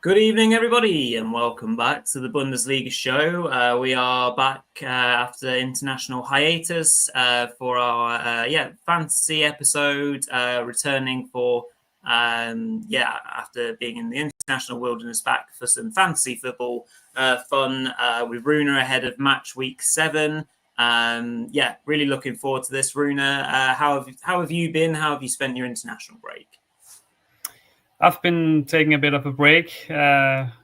Good evening, everybody, and welcome back to the Bundesliga show. We are back after international hiatus for our fantasy episode, returning for after being in the international wilderness, back for some fantasy football fun with Rune ahead of match week 7. Really looking forward to this. Rune, how have you been? How have you spent your international break? I've been taking a bit of a break, and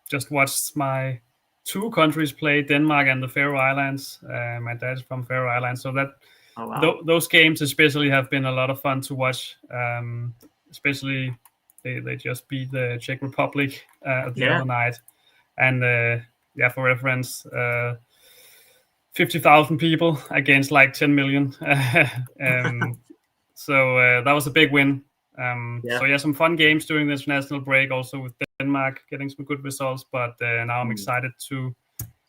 just watched my two countries play, Denmark and the Faroe Islands. My dad's from Faroe Islands, so those games especially have been a lot of fun to watch. Especially they just beat the Czech Republic the other night, and for reference, 50,000 people against like 10 million. So that was a big win. So some fun games during the international break, also with Denmark getting some good results. But now I'm excited to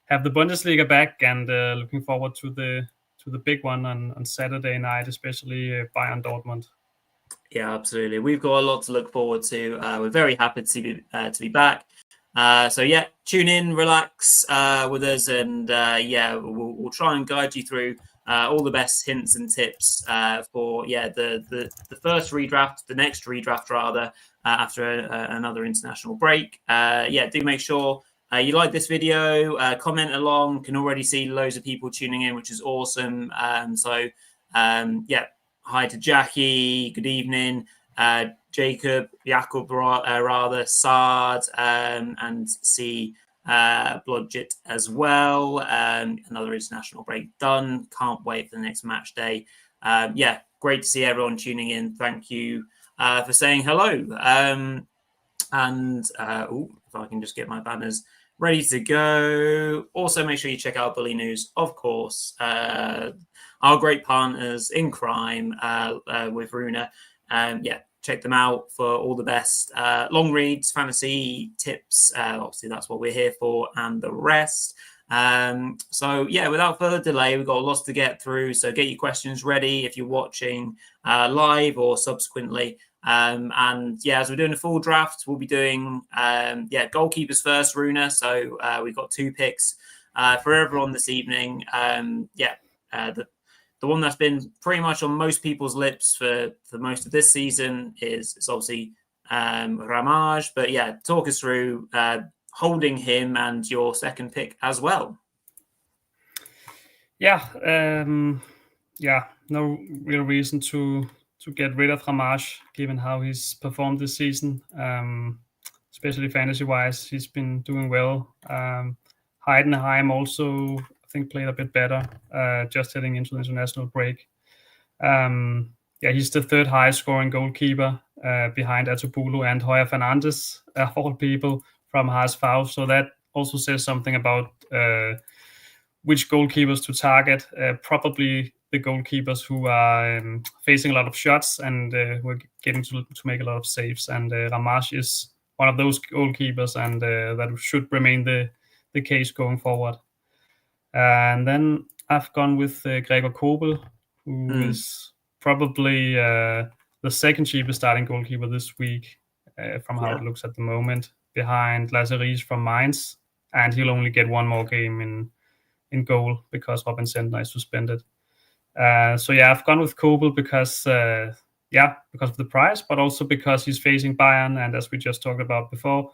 have the Bundesliga back, and looking forward to the big one on Saturday night, especially Bayern Dortmund. Yeah, absolutely. We've got a lot to look forward to. We're very happy to be back. Tune in, relax with us, and we'll try and guide you through all the best hints and tips for the first redraft, the next redraft rather, after another international break. Do make sure you like this video, comment along. Can already see loads of people tuning in, which is awesome. Hi to Jackie. Good evening. Jacob, Sard, and see Blodgett as well. Another international break done. Can't wait for the next match day. Great to see everyone tuning in. Thank you for saying hello. If I can just get my banners ready to go. Also, make sure you check out Bulinews, of course. Our great partners in crime with Rune. Check them out for all the best long reads, fantasy tips. Obviously, that's what we're here for, and the rest. Without further delay, we've got lots to get through. So get your questions ready if you're watching live or subsequently. As we're doing a full draft, we'll be doing goalkeepers first, Rune. So we've got 2 picks for everyone this evening. The one that's been pretty much on most people's lips for most of this season is obviously Ramage. But talk us through holding him and your second pick as well. No real reason to get rid of Ramage, given how he's performed this season, especially fantasy-wise. He's been doing well. Heidenheim also, I think, played a bit better, just heading into the international break. He's the 3rd highest scoring goalkeeper behind Atubulu and Hoya Fernandes, of all people, from HSV. So that also says something about which goalkeepers to target. Probably the goalkeepers who are facing a lot of shots and who are getting to make a lot of saves. And Ramage is one of those goalkeepers, and that should remain the case going forward. And then I've gone with Gregor Kobel, who is probably the second cheapest starting goalkeeper this week, from how it looks at the moment, behind Lasse Riis from Mainz, and he'll only get one more game in goal because Robin Sentner is suspended. I've gone with Kobel because of the price, but also because he's facing Bayern, and as we just talked about before,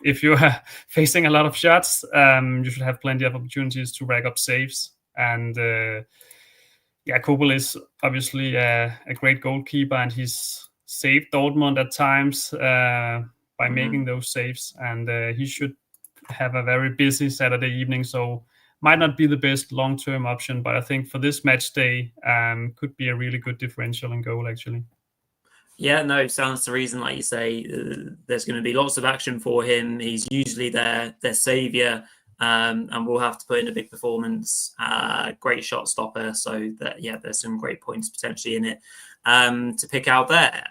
if you are facing a lot of shots, you should have plenty of opportunities to rack up saves. And Kobel is obviously a great goalkeeper, and he's saved Dortmund at times by making those saves. And he should have a very busy Saturday evening, so might not be the best long-term option. But I think for this match day, could be a really good differential in goal, actually. Yeah, no, sounds the reason, like you say, there's going to be lots of action for him. He's usually their saviour, and will have to put in a big performance. Great shot stopper, so there's some great points potentially in it to pick out there.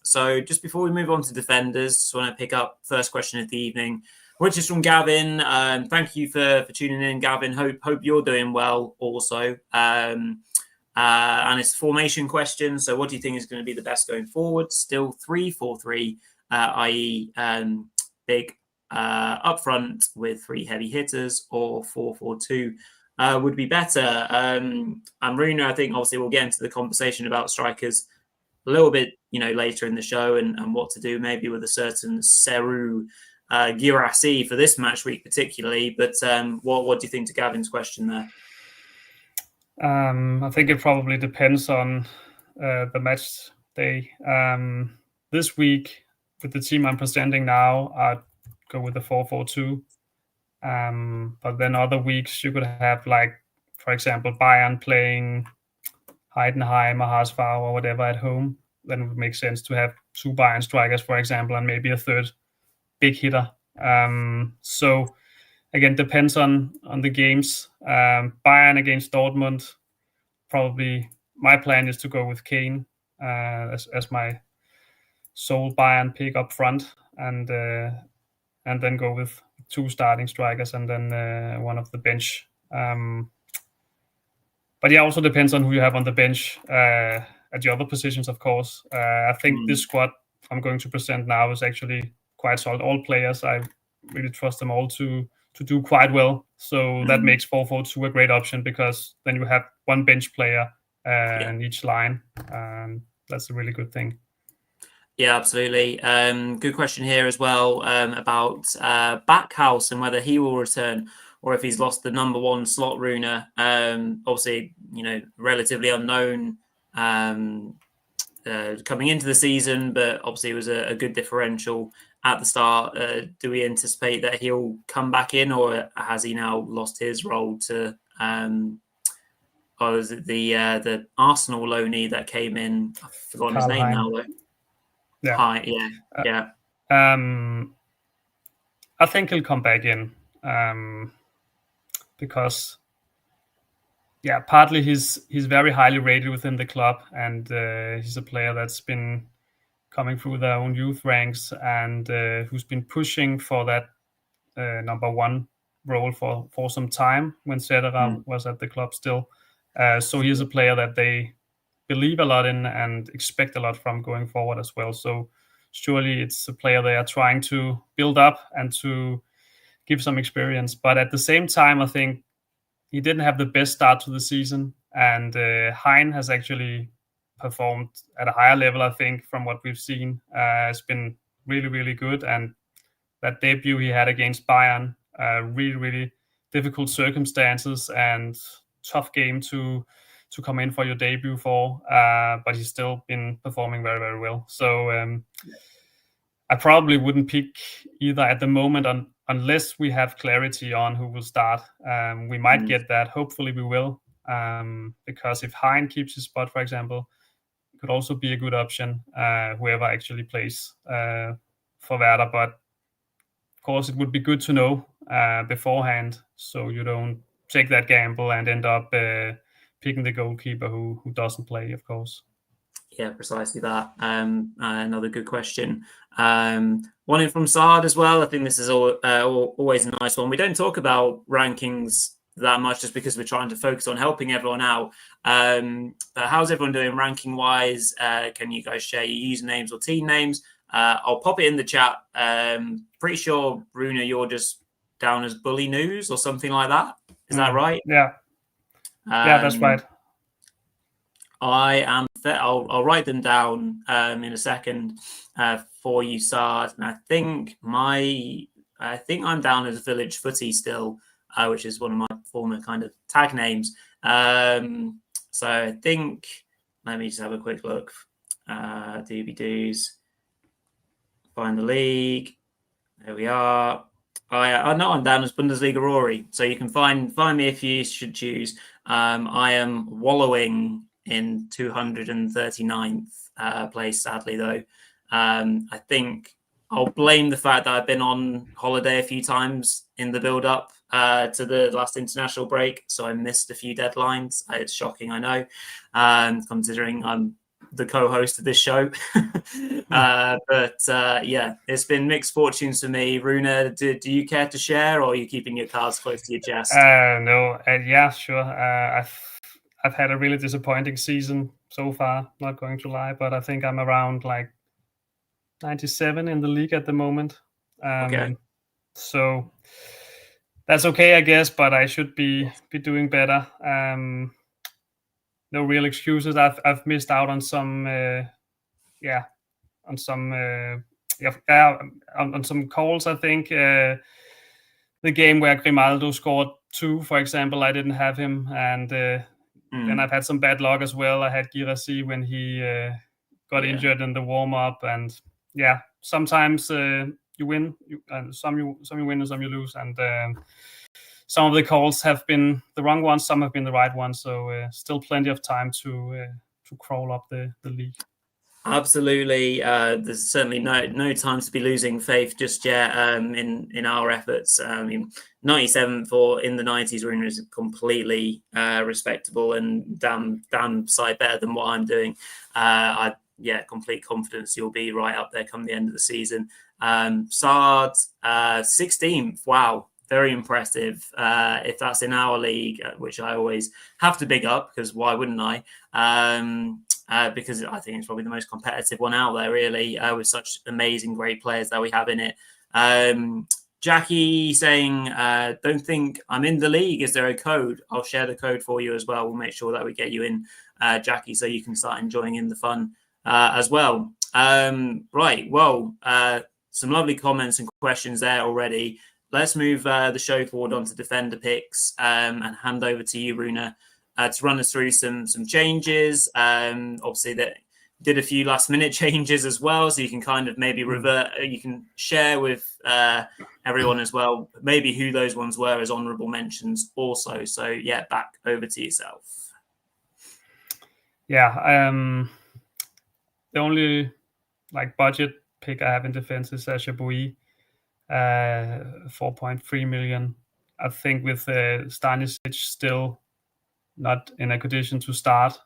So just before we move on to defenders, just want to pick up first question of the evening, which is from Gavin. Thank you for tuning in, Gavin. Hope you're doing well also. And it's a formation question. So what do you think is going to be the best going forward? Still 3-4-3, i.e. Big up front with 3 heavy hitters, or 4-4-2 would be better. And Rune, I think obviously we'll get into the conversation about strikers a little bit, later in the show, and what to do maybe with a certain Rune Gjerulff for this match week particularly. But what do you think to Gavin's question there? I think it probably depends on the match day. This week, with the team I'm presenting now, I'd go with the 4-4-2. But then other weeks you could have, like, for example, Bayern playing Heidenheim or Haasfau or whatever at home. Then it would make sense to have 2 Bayern strikers, for example, and maybe a third big hitter. So again, depends on the games. Bayern against Dortmund, probably my plan is to go with Kane as my sole Bayern pick up front, and then go with 2 starting strikers and then one of the bench. But yeah, also depends on who you have on the bench at the other positions, of course. I think this squad I'm going to present now is actually quite solid. All players, I really trust them all to do quite well. So that makes 4-4-2 a great option, because then you have 1 bench player in each line. That's a really good thing. Yeah, absolutely. Good question here as well about Backhouse and whether he will return or if he's lost the number 1 slot, Rune. Obviously, relatively unknown coming into the season, but obviously it was a good differential at the start. Do we anticipate that he'll come back in, or has he now lost his role to was it the Arsenal loanee that came in? I've forgotten his name now though. Yeah. I think he'll come back in because partly he's very highly rated within the club, and he's a player that's been coming through their own youth ranks, and who's been pushing for that number 1 role for some time when Cederer was at the club still. So he's a player that they believe a lot in and expect a lot from going forward as well. So surely it's a player they are trying to build up and to give some experience. But at the same time, I think he didn't have the best start to the season, and Hein has actually performed at a higher level, I think, from what we've seen. It's been really, really good, and that debut he had against Bayern, really, really difficult circumstances and tough game to come in for your debut for, but he's still been performing very, very well. So I probably wouldn't pick either at the moment unless we have clarity on who will start. We might get that. Hopefully we will, because if Hein keeps his spot, for example, it could also be a good option, whoever actually plays for Werder. But of course, it would be good to know beforehand, so you don't take that gamble and end up picking the goalkeeper who doesn't play, of course. Yeah, precisely that. Another good question. One in from Saad as well. I think this is always a nice one. We don't talk about rankings that much just because we're trying to focus on helping everyone out. But how's everyone doing ranking wise? Can you guys share your usernames or team names? I'll pop it in the chat. Pretty sure, Rune, you're just down as Bulinews or something like that. Is that right? Yeah. Yeah, that's right. I am. I'll write them down in a second for you, Saad. And I think I'm down as Village Footy still, which is one of my former kind of tag names. So I think, let me just have a quick look. Doobie-doos. Find the league. There we are. I know I'm down as Bundesliga Rory, so you can find me if you should choose. I am wallowing in 239th place, sadly, though. I think I'll blame the fact that I've been on holiday a few times in the build-up to the last international break, so I missed a few deadlines. It's shocking, I know, considering I'm the co-host of this show. But it's been mixed fortunes for me. Rune, do you care to share, or are you keeping your cards close to your chest? No, yeah, sure. I've had a really disappointing season so far, not going to lie, but I think I'm around like 97 in the league at the moment. Okay. So that's okay, I guess, but I should be doing better. No real excuses. I've missed out on some on some calls. I think the game where Grimaldo scored 2, for example, I didn't have him, and then I've had some bad luck as well. I had Girassi when he got injured in the warm up, and sometimes you win, some you win and some you lose, and some of the calls have been the wrong ones, some have been the right ones. So still plenty of time to crawl up the league. Absolutely. There's certainly no time to be losing faith just yet in our efforts. 97th or in the 90s Rune is completely respectable and damn sight better than what I'm doing. Complete confidence you'll be right up there come the end of the season. Sard, 16th. Wow. Very impressive. If that's in our league, which I always have to big up, because why wouldn't I? Because I think it's probably the most competitive one out there, really, with such amazing, great players that we have in it. Jackie saying, don't think I'm in the league. Is there a code? I'll share the code for you as well. We'll make sure that we get you in, Jackie, so you can start enjoying in the fun as well. Right. Well, some lovely comments and questions there already. Let's move the show forward onto defender picks and hand over to you, Rune, to run us through some changes. Obviously, that did a few last minute changes as well, so you can kind of maybe revert. You can share with everyone as well, maybe who those ones were as honourable mentions also. So back over to yourself. The only budget pick I have in defense is Chabois. 4.3 million. I think with Stanisic still not in a condition to start,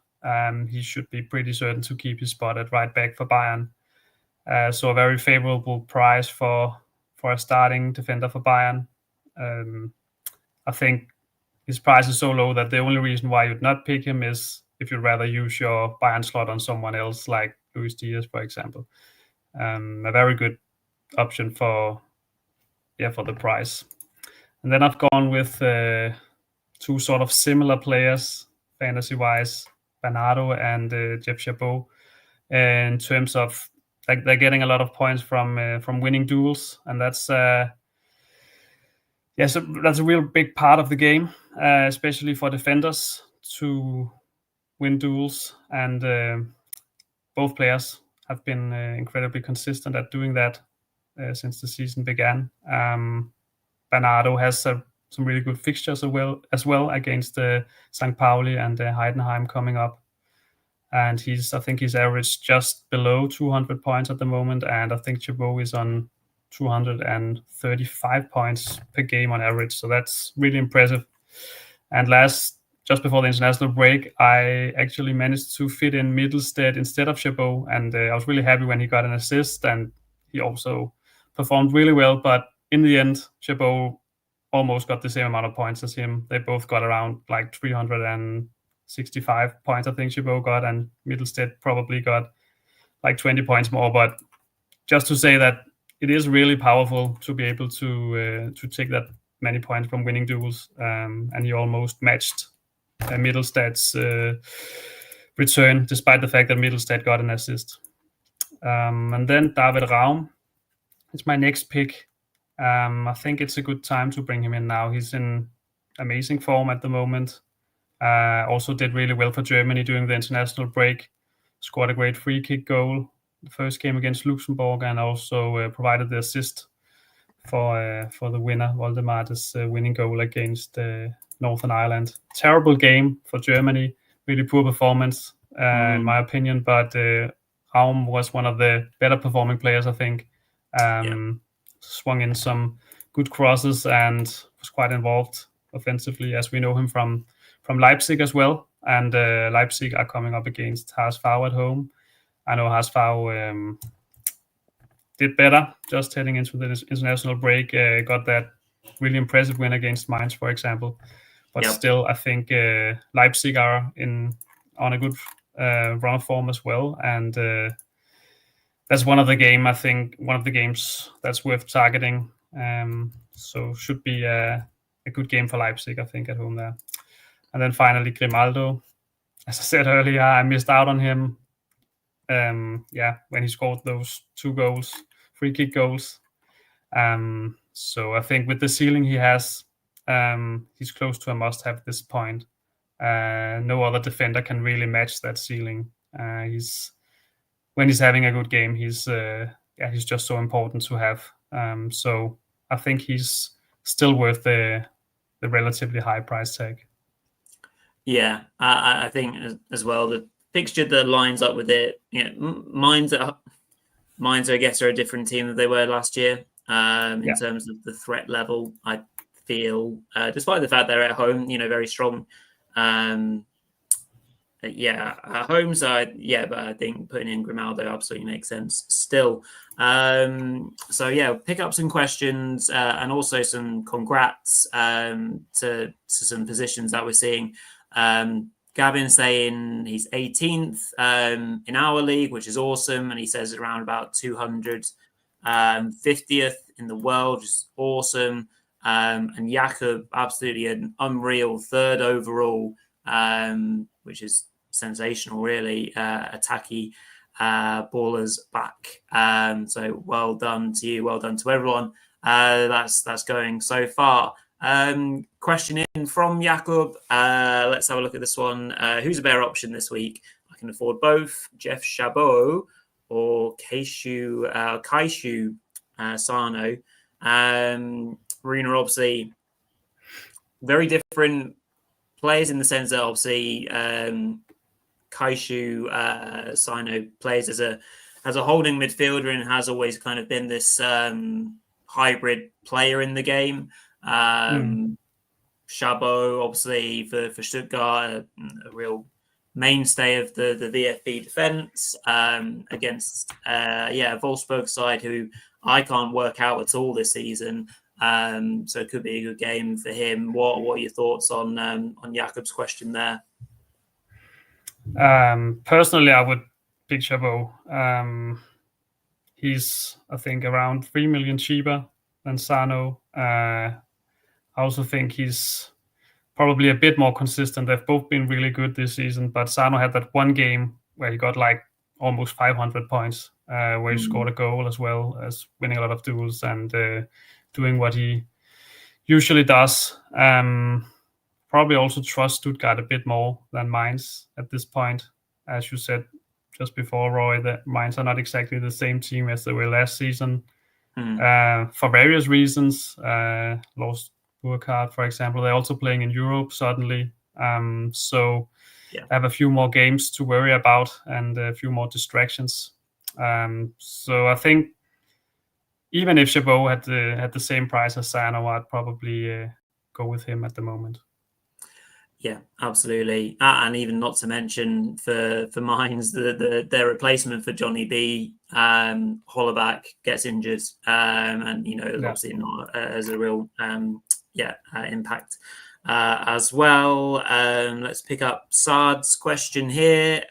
he should be pretty certain to keep his spot at right back for Bayern. So a very favorable price for a starting defender for Bayern. I think his price is so low that the only reason why you'd not pick him is if you'd rather use your Bayern slot on someone else, like Luis Diaz, for example. A very good option for the price. And then I've gone with 2 sort of similar players fantasy-wise, Bernardo and Jeff Chabot, in terms of they're getting a lot of points from winning duels, and that's so that's a real big part of the game, especially for defenders to win duels, and both players have been incredibly consistent at doing that since the season began. Bernardo has some really good fixtures as well against St. Pauli and Heidenheim coming up. And I think he's averaged just below 200 points at the moment. And I think Chabot is on 235 points per game on average. So that's really impressive. And just before the international break, I actually managed to fit in Midfield instead of Chabot. And I was really happy when he got an assist, and he also performed really well. But in the end, Chabot almost got the same amount of points as him. They both got around 365 points, I think Chabot got, and Midfield probably got 20 points more. But just to say that it is really powerful to be able to take that many points from winning duels, and he almost matched Middelstad's return, despite the fact that Middelstad got an assist. And then David Raum is my next pick. I think it's a good time to bring him in now. He's in amazing form at the moment. Also did really well for Germany during the international break. Scored a great free kick goal the first game against Luxembourg, and also provided the assist for the winner, Voldemar's winning goal against Northern Ireland. Terrible game for Germany. Really poor performance, in my opinion. But Raum was one of the better performing players, I think. Swung in some good crosses and was quite involved offensively, as we know him from Leipzig as well. And Leipzig are coming up against HSV at home. I know HSV did better just heading into the international break. Got that really impressive win against Mainz, for example. But still, I think Leipzig are on a good run of form as well, and that's one of the games that's worth targeting. So should be a good game for Leipzig, I think, at home there. And then finally, Grimaldo. As I said earlier, I missed out on him. When he scored those 2 goals, free kick goals. So I think with the ceiling he has, he's close to a must-have at this point. No other defender can really match that ceiling. When he's having a good game, he's just so important to have. So I think he's still worth the relatively high price tag. Yeah, I think as well the fixture that lines up with it. Mainz, I guess, are a different team than they were last year in terms of the threat level. I feel, despite the fact they're at home, very strong. At home side, but I think putting in Grimaldo absolutely makes sense still. Pick up some questions and also some congrats to some positions that we're seeing. Gavin saying he's 18th in our league, which is awesome, and he says around about 250th in the world, which is awesome. And Jakob, absolutely an unreal 3rd overall, which is sensational, really. Attacky ballers back. So well done to you, well done to everyone. That's going so far. Question in from Jakob. Let's have a look at this one. Who's a better option this week? I can afford both Jeff Chabot or Kaishu Sano. Rune, obviously very different players in the sense that obviously Kaishu Sano plays as a holding midfielder and has always kind of been this hybrid player in the game. Chabot, obviously for Stuttgart, a real mainstay of the VfB defense against Wolfsburg side, who I can't work out at all this season. So it could be a good game for him. What are your thoughts on Jakob's question there? Personally, I would pick Chabot. He's, I think, around 3 million cheaper than Sano. I also think he's probably a bit more consistent. They've both been really good this season, but Sano had that one game where he got like almost 500 points, where he scored a goal as well as winning a lot of duels and doing what he usually does. Probably also trust Stuttgart a bit more than Mainz at this point. As you said just before, Rory, that Mainz are not exactly the same team as they were last season. For various reasons. Lost Burkhardt, for example. They're also playing in Europe suddenly. So have a few more games to worry about and a few more distractions. So I think even if Chabot had the same price as Sano, I'd probably go with him at the moment. Yeah, absolutely. And even not to mention for Mainz, their replacement for Johnny B, Hollerbach gets injured, and obviously not as a real impact as well. Let's pick up Saad's question here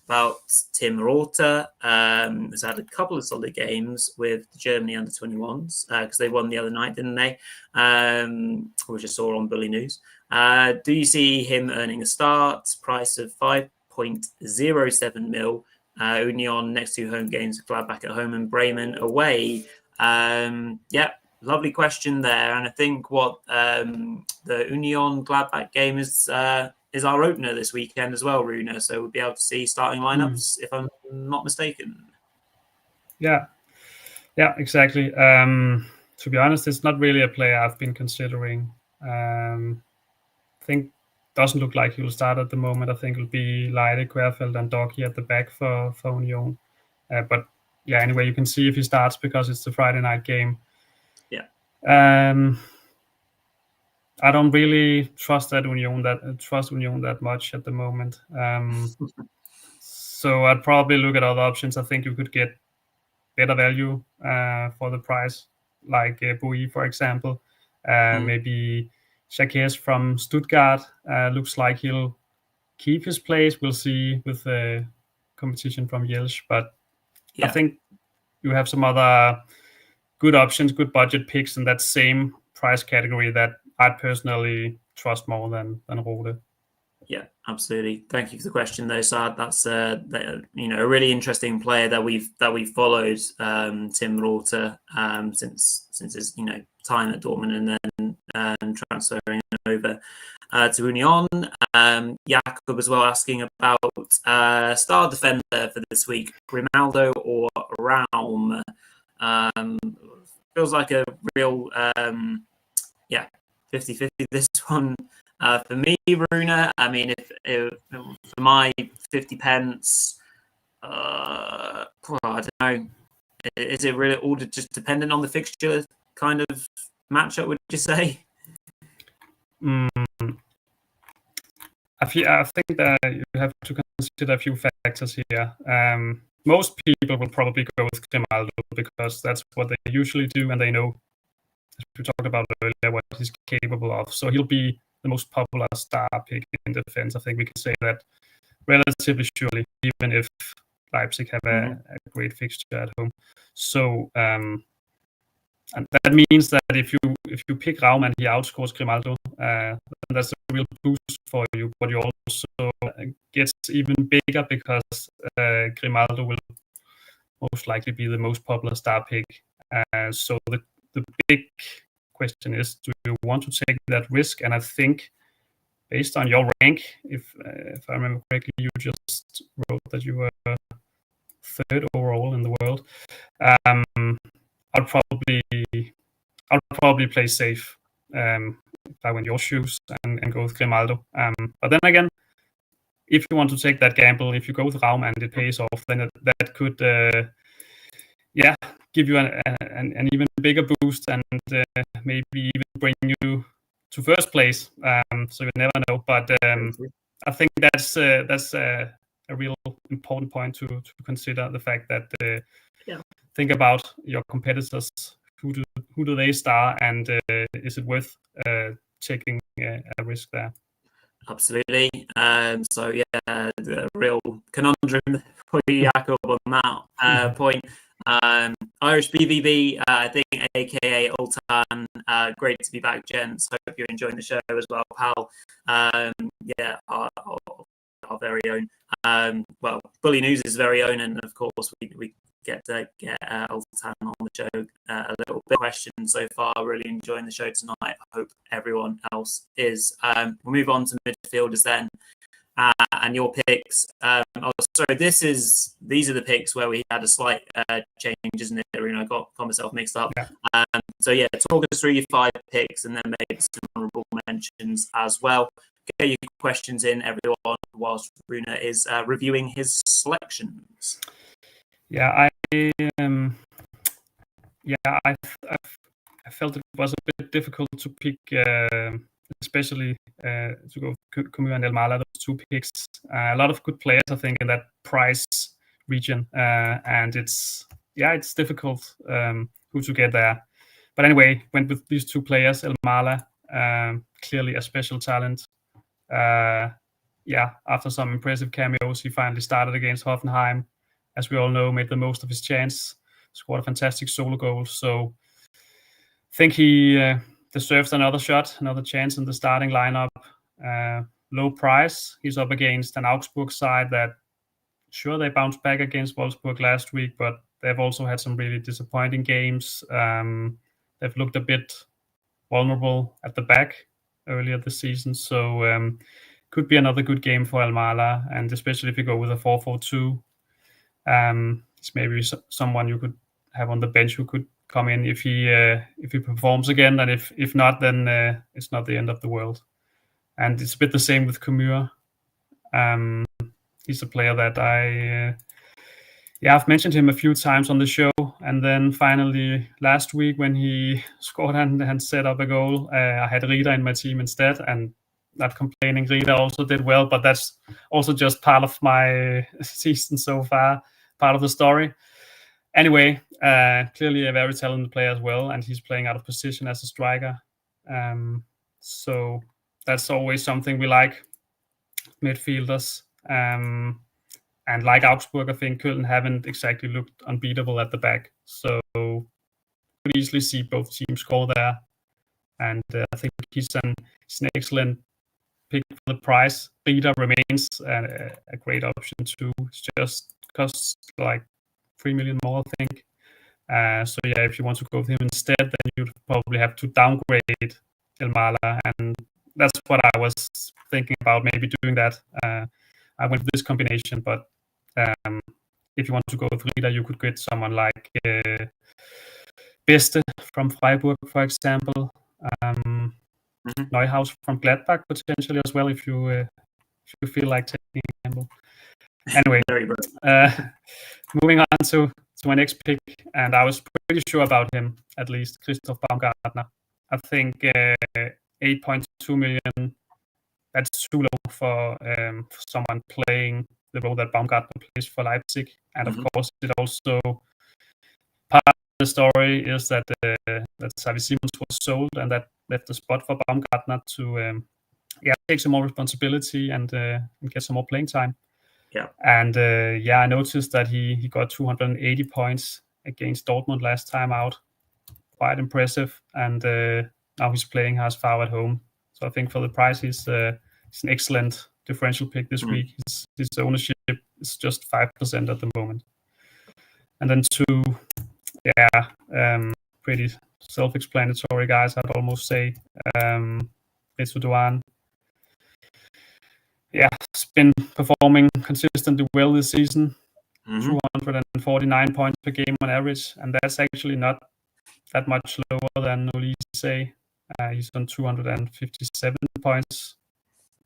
about Tim Rorter. Has had a couple of solid games with Germany under 21s because they won the other night, didn't they? Which I saw on Bulinews. Do you see him earning a start? Price of 5.07 mil. Union next 2 home games, Gladbach at home and Bremen away. Lovely question there. And I think what the Union Gladbach game is our opener this weekend as well, Rune. So we'll be able to see starting lineups if I'm not mistaken. Yeah, exactly. To be honest, it's not really a player I've been considering. I think doesn't look like he will start at the moment. I think it'll be Leide, Querfeld, and Doki at the back for Union. But anyway, you can see if he starts because it's the Friday night game. Yeah. I don't really trust Union that much at the moment. So I'd probably look at other options. I think you could get better value for the price, like Bui, for example. Maybe Jacques from Stuttgart looks like he'll keep his place. We'll see with the competition from Jelsch, but I think you have some other good options, good budget picks in that same price category that I personally trust more than Rode. Yeah, absolutely. Thank you for the question, though, Saad. That's a really interesting player that we've followed, Tim Reuter, since his time at Dortmund and then transferring over to Union. Jakob as well asking about star defender for this week, Grimaldo or Raum. Feels like a real 50-50 this one. For me, Rune, I mean, if for my 50 pence, I don't know. Is it really all just dependent on the fixture kind of matchup, would you say? I think that you have to consider a few factors here. Most people will probably go with Grimaldo because that's what they usually do, and they know, as we talked about earlier, what he's capable of. So he'll be the most popular star pick in defense. I think we can say that relatively surely, even if Leipzig have a great fixture at home. So and that means that if you pick Raum and he outscores Grimaldo, then that's a real boost for you. But you also gets even bigger because Grimaldo will most likely be the most popular star pick. So the big question is, do you want to take that risk? And I think, based on your rank, if I remember correctly, you just wrote that you were third overall in the world. I'll probably play safe if I went your shoes and go with Grimaldo. But then again, if you want to take that gamble, if you go with Raum and it pays off, then that could give you an even bigger boost and maybe even bring you to first place. So you never know. But I think that's a real important point to consider, the fact that think about your competitors. Who do they star, and is it worth taking a risk there? Absolutely. So the real conundrum for Jakob on that point. Irish BVB, I think, aka Ultan. Great to be back, gents. Hope you're enjoying the show as well, pal. Our very own. Bulinews is very own, and of course we get Ultan on the show a little bit. Questions so far. Really enjoying the show tonight. I hope everyone else is. We'll move on to midfielders then. And your picks. These are the picks where we had a slight change, isn't it? I got myself mixed up. Yeah. Talk us through your 5 picks and then maybe some honorable mentions as well. Get your questions in, everyone, whilst Rune is reviewing his selections. I felt it was a bit difficult to pick, especially to go Camille and Elmala, those 2 picks. A lot of good players, I think, in that price region, and it's difficult who to get there. But anyway, went with these 2 players. Elmala, clearly a special talent. After some impressive cameos, he finally started against Hoffenheim. As we all know, made the most of his chance, scored a fantastic solo goal. So I think he deserves another shot, another chance in the starting lineup. Low price. He's up against an Augsburg side that, sure, they bounced back against Wolfsburg last week, but they've also had some really disappointing games. They've looked a bit vulnerable at the back earlier this season. So could be another good game for Elmala, and especially if you go with a 4-4-2. It's maybe someone you could have on the bench who could come in if he performs again, and if not, then it's not the end of the world. And it's a bit the same with Camure. He's a player that I've mentioned him a few times on the show, and then finally last week when he scored and set up a goal, I had Rita in my team instead, and not complaining, Rita also did well, but that's also just part of my season so far, part of the story. Anyway, clearly a very talented player as well, and he's playing out of position as a striker. So that's always something we like, midfielders. And like Augsburg, I think Köln haven't exactly looked unbeatable at the back. So could easily see both teams score there. And I think he's an excellent pick for the price. Rieder remains a great option too. It's just costs like 3 million more, I think. So yeah, if you want to go with him instead, then you'd probably have to downgrade Elmala, and that's what I was thinking about, maybe doing that. I went with this combination, but if you want to go with Rieder, you could get someone like Beste from Freiburg, for example. Neuhaus from Gladbach potentially as well, if you feel like taking a gamble. Anyway, moving on to my next pick, and I was pretty sure about him, at least, Christoph Baumgartner. I think 8.2 million, that's too low for someone playing the role that Baumgartner plays for Leipzig. And of course, it also, part of the story is that Xavi Simons was sold, and that left the spot for Baumgartner to take some more responsibility and get some more playing time. Yeah. And I noticed that he got 280 points against Dortmund last time out. Quite impressive. And now he's playing HSV at home. So I think for the price, he's an excellent differential pick this week. His ownership is just 5% at the moment. And then two, pretty self-explanatory guys, I'd almost say. Ritsu Doan. Yeah, it's been performing consistently well this season. 249 points per game on average, and that's actually not that much lower than Olise. He's on 257 points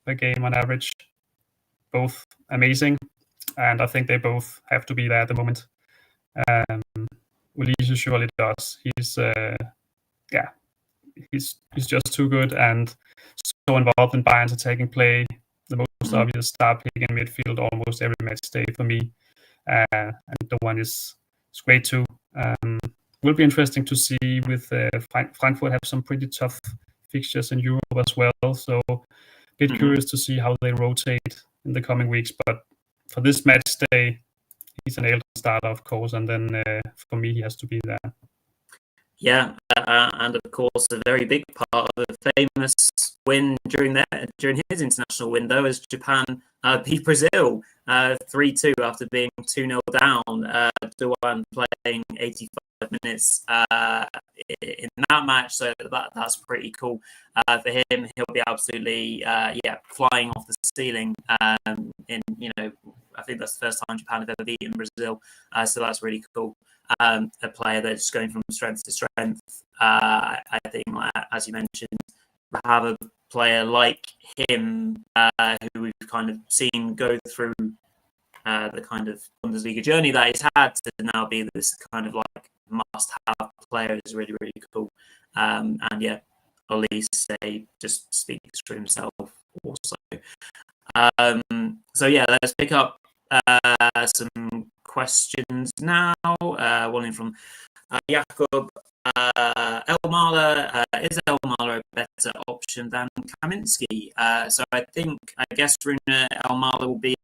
per game on average. Both amazing, and I think they both have to be there at the moment. Olise surely does. He's just too good and so involved in Bayern's attacking play. The most obvious star pick in midfield almost every match day for me. And the one is great too. Will be interesting to see with Frankfurt have some pretty tough fixtures in Europe as well. So a bit curious to see how they rotate in the coming weeks. But for this match day, he's an nailed starter, of course. And then for me, he has to be there. Yeah, and of course, a very big part of the famous win during his international window as Japan beat Brazil 3-2 after being 2-0 down. Doan playing 85 minutes in that match, so that's pretty cool for him. He'll be absolutely flying off the ceiling. I think that's the first time Japan have ever beaten Brazil, so that's really cool. A player that's going from strength to strength. I think, as you mentioned, have a player like him who we've kind of seen go through the kind of Bundesliga journey that he's had to now be this kind of like must-have player is really, really cool. And yeah, Olise just speaks for himself also. So yeah, let's pick up some questions now. One in from Jakob. Elmala, is Elmala a better option than Kaminski? So I guess Rune, Elmala will be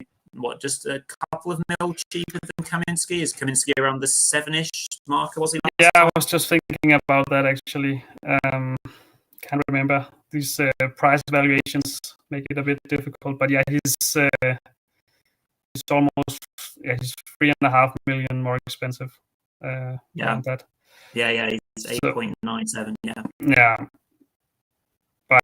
just a couple of mil cheaper than Kaminski. Is Kaminski around the 7-ish marker? Was he? Yeah, I was just thinking about that actually. Can't remember. These price valuations make it a bit difficult, but yeah, he's almost he's 3.5 million more expensive. That. Yeah, he's 8.97. Yeah, but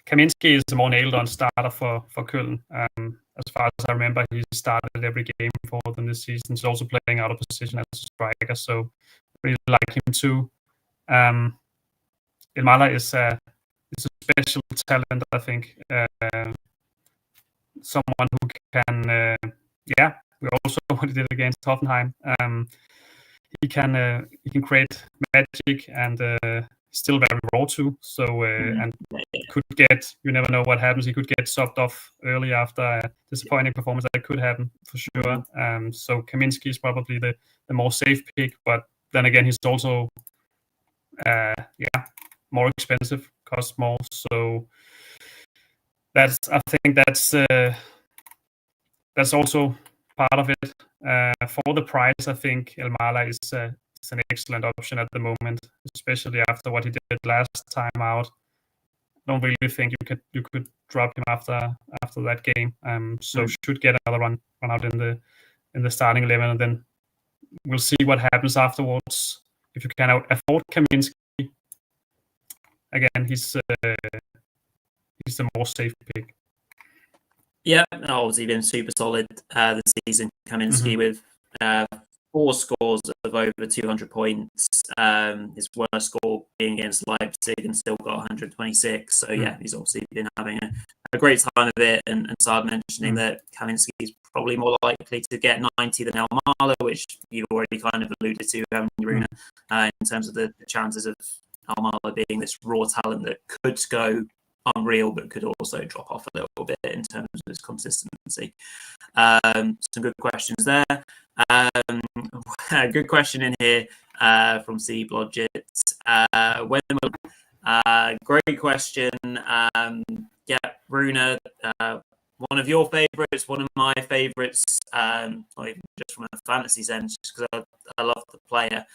Kaminski is a more nailed-on starter for Köln. As far as I remember, he started every game for them this season. He's also playing out of position as a striker, so I really like him too. Elmala is a special talent, I think. Someone who can, we also what he did against Hoffenheim. He can create magic and still very raw too. So and could get, you never know what happens. He could get subbed off early after a disappointing performance. That could happen for sure. So Kaminski is probably the more safe pick, but then again, he's also more expensive, cost more. So I think that's also part of it. For the price, I think Elmala is an excellent option at the moment, especially after what he did last time out. I don't really think you could drop him after that game. So should get another run out in the starting 11, and then we'll see what happens afterwards. If you can afford Kaminski, again, he's the more safe pick. Yeah, obviously been super solid this season. Kaminski with 4 scores of over 200 points. His worst score being against Leipzig and still got 126. So yeah, he's obviously been having a great time of it. And started mentioning that Kaminski is probably more likely to get 90 than Elmala, which you've already kind of alluded to, haven't you, Rune, in terms of the chances of Elmala being this raw talent that could go unreal, but could also drop off a little bit in terms of his consistency. Some good questions there. A good question in here from C Blodgett. Great question. Yeah, Rune, one of your favourites, one of my favourites, not even just from a fantasy sense, just because I love the player.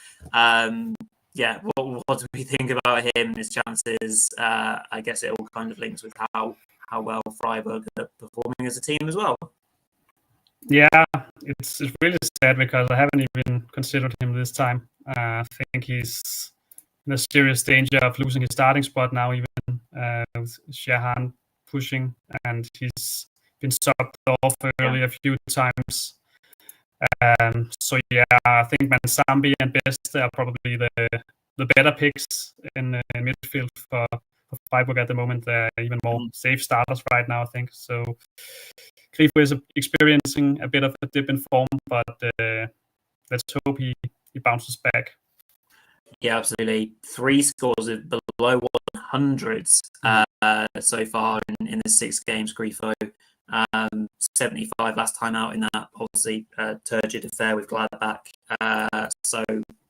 Yeah, what do we think about him, his chances? I guess it all kind of links with how well Freiburg are performing as a team as well. Yeah, it's really sad because I haven't even considered him this time. I think he's in a serious danger of losing his starting spot now, even with Shahan pushing, and he's been subbed off early a few times. So yeah, I think Mansambi and Best are probably the better picks in midfield for Freiburg at the moment. They're even more safe starters right now, I think. So Grifo is experiencing a bit of a dip in form, but let's hope he bounces back. Yeah, absolutely. 3 scores of below 100s so far in the 6 games, Grifo. 75 last time out in that, obviously, turgid affair with Gladbach. So,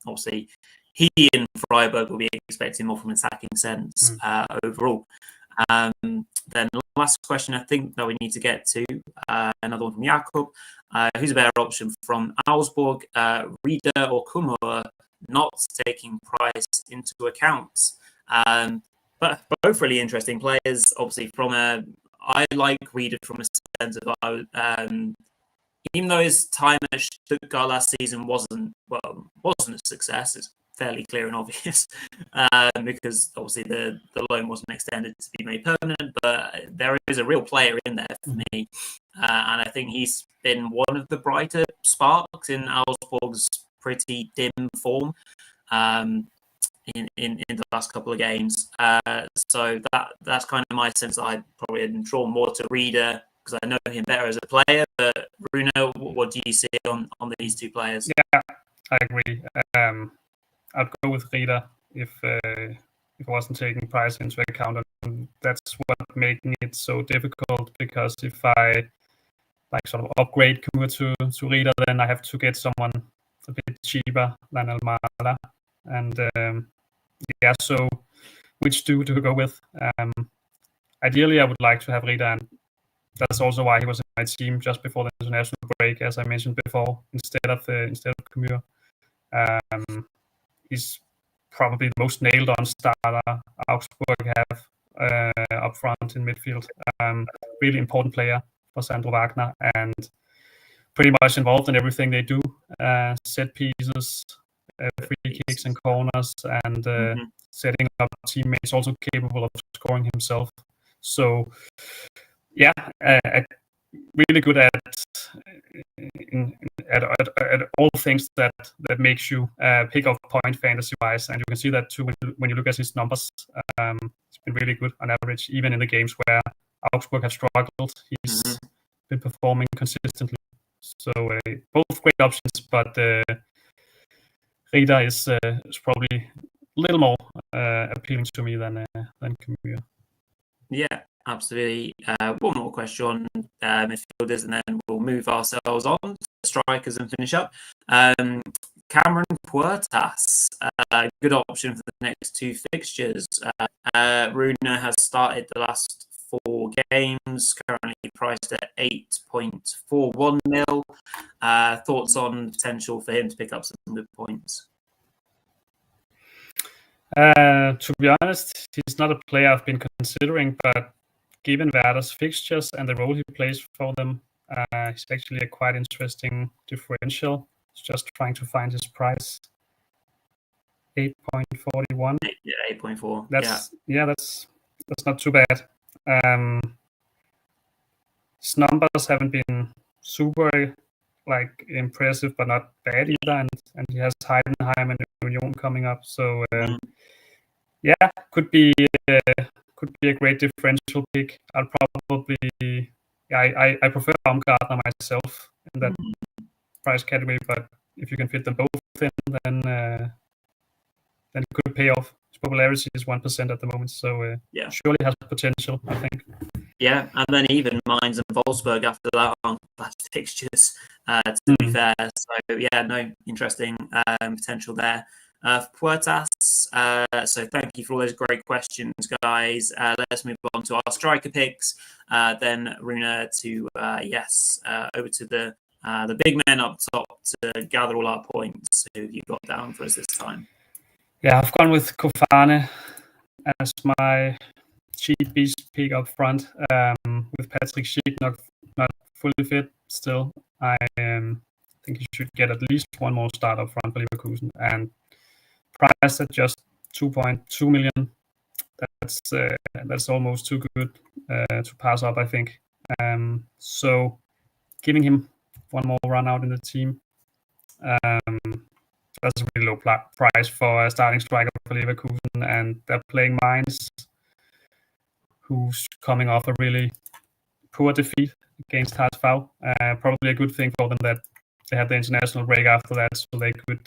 obviously, he and Freiburg will be expecting more from an attacking sense overall. Then last question I think that we need to get to, another one from Jakob. Who's a better option from Augsburg, Rieder or Kummer, not taking price into account? But both really interesting players. Obviously, I like Rieder from a sense of even though his time at Stuttgart last season wasn't a success, it's fairly clear and obvious because obviously the loan wasn't extended to be made permanent, but there is a real player in there for me, and I think he's been one of the brighter sparks in Augsburg's pretty dim form in the last couple of games. So that's kind of my sense that I'd probably drawn more to Rieder because I know him better as a player. But Rune, what do you see on these 2 players? Yeah, I agree. I'd go with Rieder if I wasn't taking price into account, and that's what making it so difficult. Because if I sort of upgrade Kummer to Rieder, then I have to get someone a bit cheaper than Elmala, and yeah. So which 2 to go with? Ideally, I would like to have Rieder, and that's also why he was in my team just before the international break, as I mentioned before, instead of Kummer. He's probably the most nailed-on starter Augsburg have up front in midfield. Really important player for Sandro Wagner, and pretty much involved in everything they do. Set pieces, free kicks and corners, and setting up teammates, also capable of scoring himself. So yeah, really good at all things that makes you pick up point fantasy wise, and you can see that too when you look at his numbers. It's been really good on average, even in the games where Augsburg have struggled. He's been performing consistently. So both great options, but Rieder is probably a little more appealing to me than Kummer. Yeah, absolutely. One more question on midfielders, and then we'll move ourselves on to strikers and finish up. Cameron Puertas, good option for the next two fixtures. Rune has started the last 4 games, currently priced at 8.41 mil. Thoughts on potential for him to pick up some good points? To be honest, he's not a player I've been considering, but given Werder's fixtures and the role he plays for them, he's actually a quite interesting differential. It's just trying to find his price. 8.41. Yeah, 8.4. That's not too bad. His numbers haven't been super impressive, but not bad either. And he has Heidenheim and Union coming up, so could be a great differential pick. I'll probably I prefer Baumgartner myself in that price category, but if you can fit them both in, then it could pay off. His popularity is 1% at the moment, so surely has potential, I think. Yeah, and then even Mainz and Wolfsburg after that aren't bad fixtures, to be fair. So yeah, no, interesting potential there. Puertas, so thank you for all those great questions, guys. Let's move on to our striker picks. Then Rune to over to the big men up top to gather all our points. Who you got down for us this time? Yeah, I've gone with Kofane as my cheap beast pick up front. With Patrick Schick not fully fit still, I think he should get at least one more start up front for Leverkusen, and priced at just 2.2 million. That's almost too good to pass up, I think. So giving him one more run out in the team, that's a really low price for a starting striker for Leverkusen, and they're playing Mainz, who's coming off a really poor defeat against HSV. Probably a good thing for them that they had the international break after that, so they could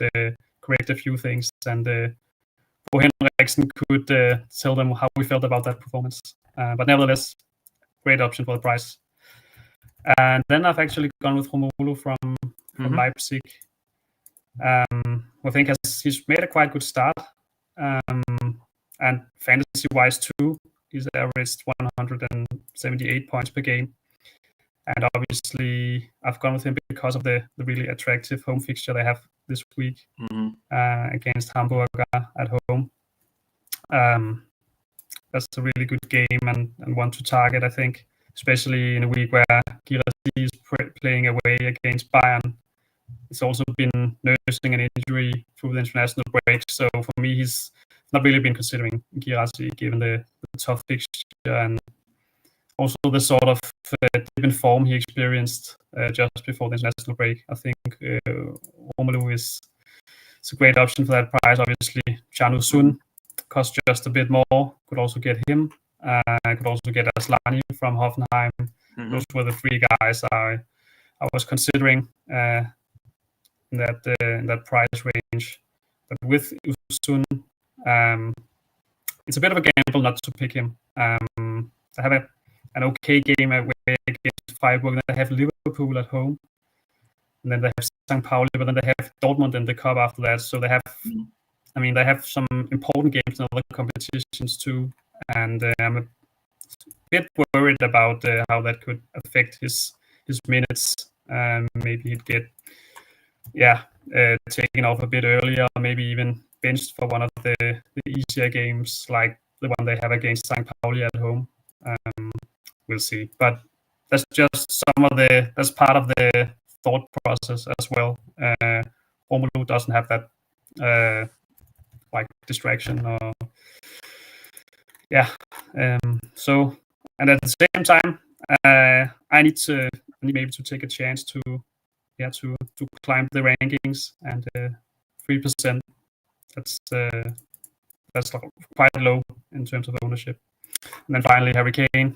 correct a few things, and Bo Henriksen could tell them how we felt about that performance. But nevertheless, great option for the price. And then I've actually gone with Romelu from Leipzig. I think he's made a quite good start, and fantasy-wise too, he's averaged 178 points per game. And obviously, I've gone with him because of the really attractive home fixture they have this week against Hamburg at home. That's a really good game and one to target, I think, especially in a week where Guirassy is playing away against Bayern. He's also been nursing an injury through the international break, so for me, he's not really been considering Guirassy given the tough fixture and also the sort of dip in form he experienced just before the international break. I think Romelu is a great option for that price. Obviously, Chanu Sun costs just a bit more. Could also get him. Could also get Aslani from Hoffenheim. Those were the 3 guys I was considering in that price range. But with Sun, it's a bit of a gamble not to pick him. They have an okay game away against Freiburg, then they have Liverpool at home, and then they have St. Pauli, but then they have Dortmund in the cup after that. So they have, they have some important games in other competitions too, and I'm a bit worried about how that could affect his minutes. Maybe he'd get taken off a bit earlier, maybe even benched for one of the easier games like the one they have against St. Pauli at home. We'll see, but that's just that's part of the thought process as well. Romelu doesn't have that distraction or so, and at the same time, I need maybe to take a chance to climb the rankings, and 3%. That's quite low in terms of ownership. And then finally, Harry Kane.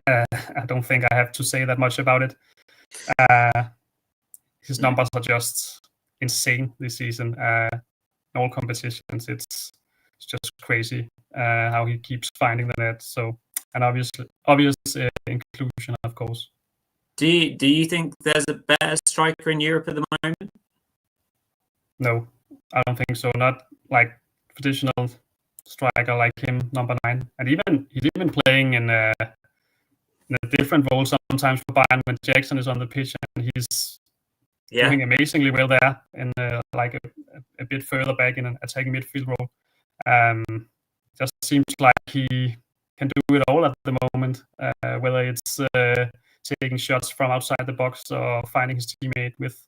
I don't think I have to say that much about it. His numbers are just insane this season. In all competitions, it's just crazy how he keeps finding the net. So, and obvious inclusion, of course. Do you think there's a better striker in Europe at the moment? No, I don't think so. Not like traditional striker like him, number 9. And he's even playing in a different role sometimes for Bayern when Jackson is on the pitch, and he's doing amazingly well there in like a bit further back in an attacking midfield role. Just seems like he can do it all at the moment, whether it's taking shots from outside the box or finding his teammate with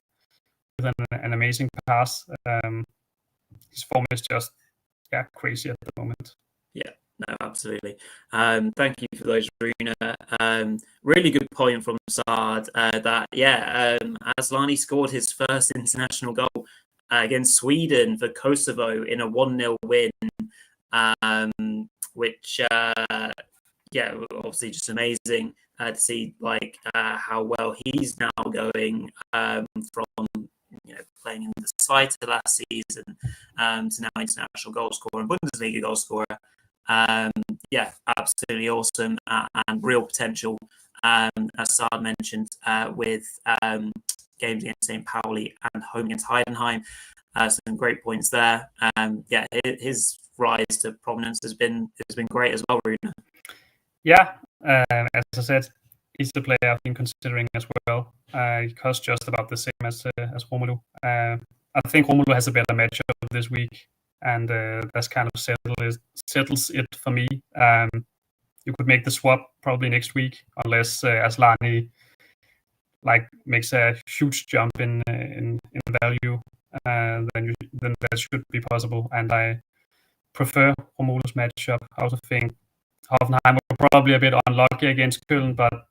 an amazing pass. His form is just crazy at the moment. Yeah, no, absolutely. Thank you for those, Rune. Really good point from Saad that, Asllani scored his first international goal against Sweden for Kosovo in a 1-0 win, which, obviously just amazing to see like how well he's now going from playing in the side to last season to now international goal scorer and Bundesliga goal scorer. Absolutely awesome and real potential, as Saad mentioned, with games against St. Pauli and home against Heidenheim. Some great points there. His rise to prominence has been great as well, Rune. Yeah, as I said, he's the player I've been considering as well. He costs just about the same as Romelu. I think Romelu has a better matchup this week, and that's kind of settles it for me. You could make the swap probably next week, unless Asllani makes a huge jump in value. Then that should be possible, and I prefer Romelu's matchup. I also think Hoffenheim were probably a bit unlucky against Köln, but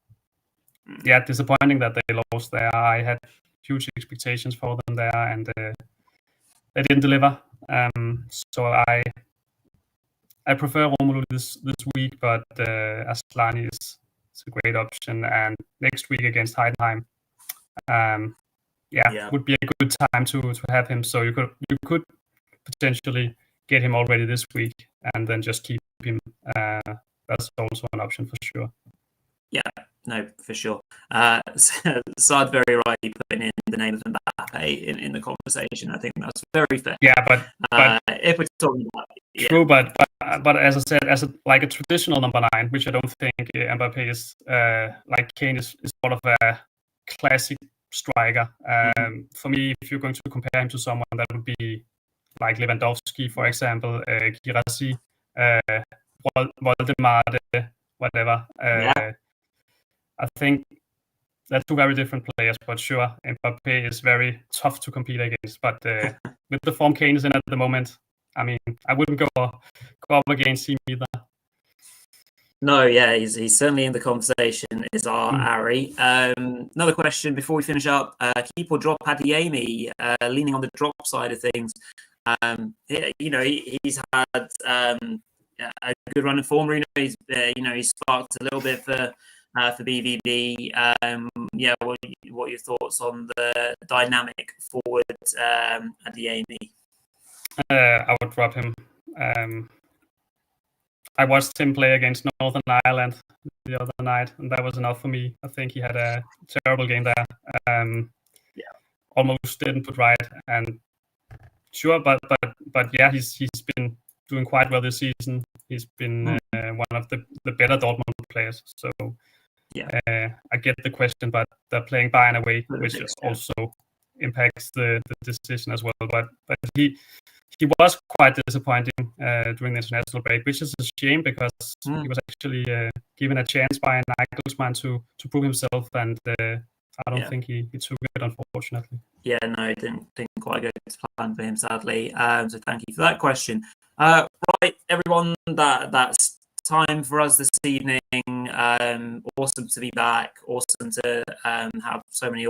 disappointing that they lost there. I had huge expectations for them there, and they didn't deliver. So I prefer Romelu this week, but Asllani is a great option. And next week against Heidenheim, would be a good time to have him. So you could potentially get him already this week and then just keep him. That's also an option for sure. Yeah, no, for sure. Saad very rightly putting in the name of Mbappe in the conversation. I think that's very fair. Yeah, but if we're talking about true, but as I said, as a traditional number 9, which I don't think Mbappe is, like Kane is sort of a classic striker. For me, if you're going to compare him to someone, that would be like Lewandowski, for example, Girassi, Voldemar, whatever. I think they're two very different players, but sure, Mbappe is very tough to compete against. But with the form Kane is in at the moment, I mean, I wouldn't go up against him either. No, yeah, he's certainly in the conversation, is our Ari. Another question before we finish up. Keep or drop Adeyemi, leaning on the drop side of things. He's had a good run of form. Rune, he's sparked a little bit for BVB. What are your thoughts on the dynamic forward Adeyemi? I would drop him. I watched him play against Northern Ireland the other night, and that was enough for me. I think he had a terrible game there. Almost didn't put right, and sure, but he's been doing quite well this season. He's been one of the better Dortmund players. So I get the question, but they're playing Bayern away, which also impacts the decision as well. But he was quite disappointing during the international break, which is a shame because he was actually given a chance by Nagelsmann to prove himself, and I don't think he took it, unfortunately. Yeah, no, it didn't quite go to plan for him, sadly. So thank you for that question. Right, everyone, that's time for us this evening. Awesome to be back. Awesome to have so many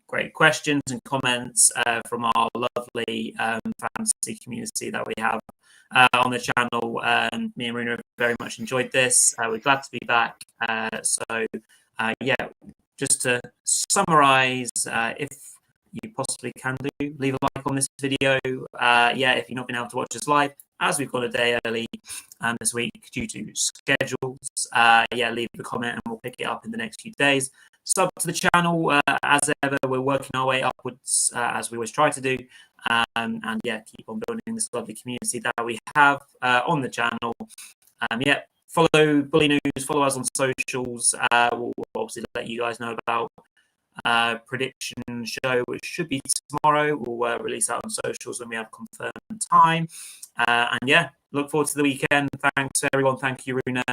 great questions and comments from our lovely fantasy community that we have on the channel. Me and Rune very much enjoyed this. We're glad to be back. Just to summarize, if you possibly can do, leave a like on this video. If you've not been able to watch us live, as we've got a day early this week due to schedules, leave a comment and we'll pick it up in the next few days. sub to the channel. As ever, we're working our way upwards, as we always try to do. And yeah, keep on building this lovely community that we have on the channel. Yeah, follow Bulinews, follow us on socials. We'll obviously let you guys know about prediction show, which should be tomorrow. We'll release that on socials when we have confirmed time. And yeah, look forward to the weekend. Thanks everyone. Thank you, Rune.